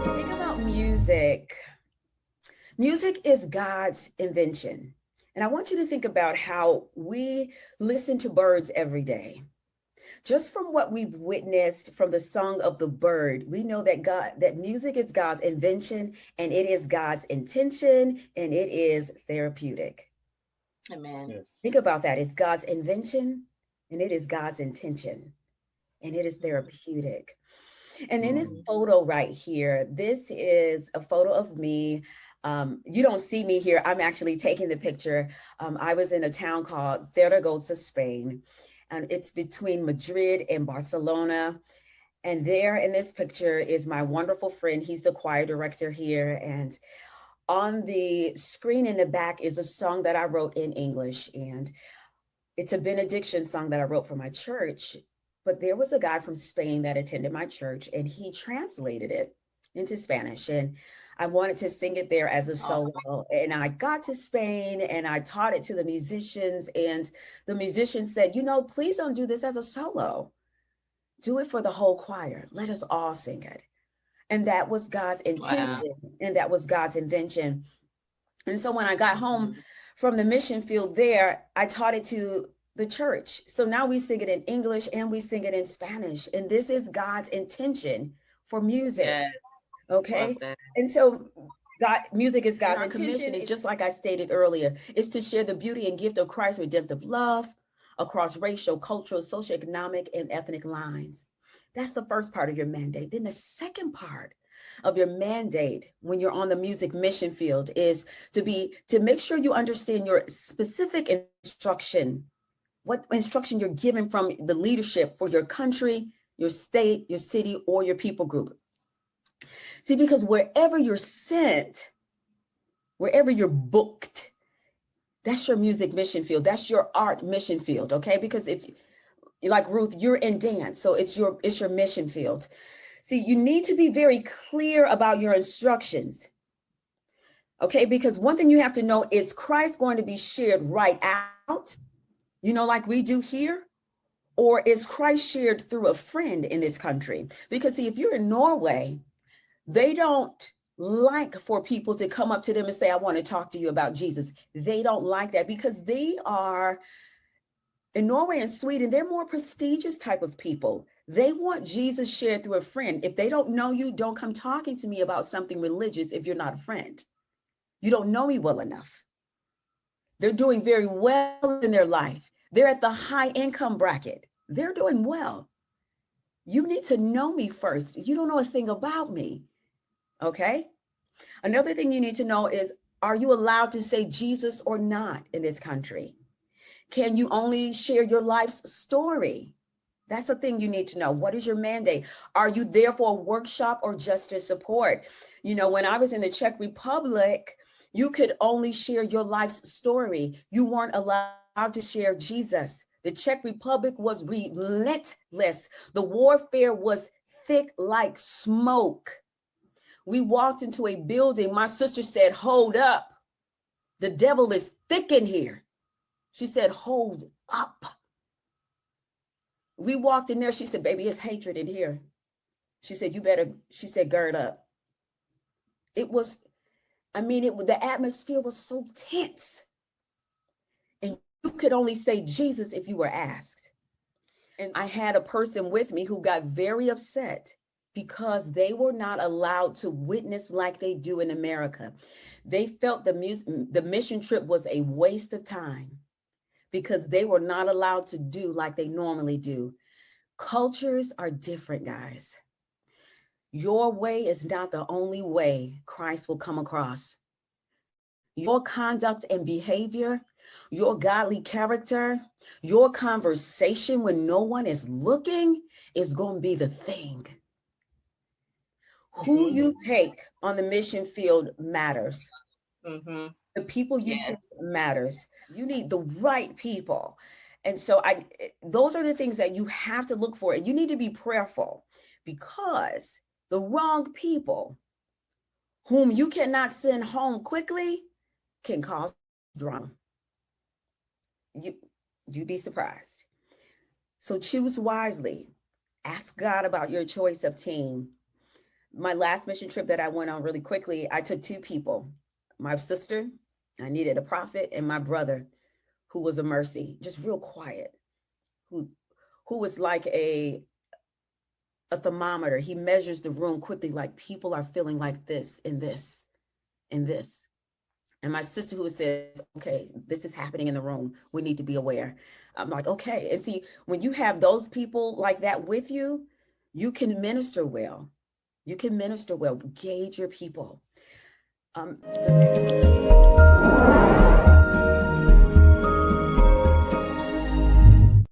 Think about music. Music is God's invention. And I want you to think about how we listen to birds every day. Just from what we've witnessed from the song of the bird, we know that music is God's invention and it is God's intention and it is therapeutic. Amen. Yes. Think about that. It's God's invention and it is God's intention and it is therapeutic. And in this Mm. photo right here, this is a photo of me. You don't see me here. I'm actually taking the picture. I was in a town called Zaragoza, Spain, and it's between Madrid and Barcelona. And there in this picture is my wonderful friend. He's the choir director here. And on the screen in the back is a song that I wrote in English. And it's a benediction song that I wrote for my church. But there was a guy from Spain that attended my church and he translated it into Spanish. And I wanted to sing it there as a solo. And I got to Spain and I taught it to the musicians. And the musicians said, please don't do this as a solo. Do it for the whole choir. Let us all sing it. And that was God's intention. Wow. And that was God's invention. And so when I got home from the mission field there, I taught it to the church. So now we sing it in English and we sing it in Spanish. And this is God's intention for music. Yes. Okay. Love that. And so music is God's intention. It's just like I stated earlier, is to share the beauty and gift of Christ's redemptive love across racial, cultural, socioeconomic, and ethnic lines. That's the first part of your mandate. Then the second part of your mandate when you're on the music mission field is to make sure you understand your specific instruction, what instruction you're given from the leadership for your country, your state, your city, or your people group. See, because wherever you're sent, wherever you're booked, that's your music mission field. That's your art mission field, okay? Because if, like Ruth, you're in dance, so it's your mission field. See, you need to be very clear about your instructions, okay? Because one thing you have to know is Christ going to be shared right out, like we do here? Or is Christ shared through a friend in this country? Because see, if you're in Norway, they don't like for people to come up to them and say, I want to talk to you about Jesus. They don't like that because they are, in Norway and Sweden, they're more prestigious type of people. They want Jesus shared through a friend. If they don't know you, don't come talking to me about something religious if you're not a friend. You don't know me well enough. They're doing very well in their life. They're at the high income bracket. They're doing well. You need to know me first. You don't know a thing about me. Okay. Another thing you need to know is, are you allowed to say Jesus or not in this country? Can you only share your life's story? That's the thing you need to know. What is your mandate? Are you there for a workshop or just to support? When I was in the Czech Republic, you could only share your life's story. You weren't allowed to share Jesus. The Czech Republic was relentless. The warfare was thick like smoke. We walked into a building. My sister said, hold up. The devil is thick in here. She said, hold up. We walked in there. She said, baby, it's hatred in here. She said, she said, gird up. The atmosphere was so tense. And you could only say Jesus if you were asked. And I had a person with me who got very upset because they were not allowed to witness like they do in America. They felt the mission trip was a waste of time because they were not allowed to do like they normally do. Cultures are different, guys. Your way is not the only way Christ will come across. Your conduct and behavior, your godly character, your conversation when no one is looking is going to be the thing. Who you take on the mission field matters. The people you take matters. You need the right people. And so those are the things that you have to look for. And you need to be prayerful because the wrong people whom you cannot send home quickly can cause drama. You'd be surprised. So choose wisely. Ask God about your choice of team. My last mission trip that I went on really quickly, I took two people, my sister, I needed a prophet, and my brother, who was a mercy, just real quiet, who was like a thermometer. He measures the room quickly, like people are feeling like this and this and this. And my sister who says, okay, this is happening in the room. We need to be aware. I'm like, okay. And see, when you have those people like that with you, you can minister well. You can minister well. Gauge your people.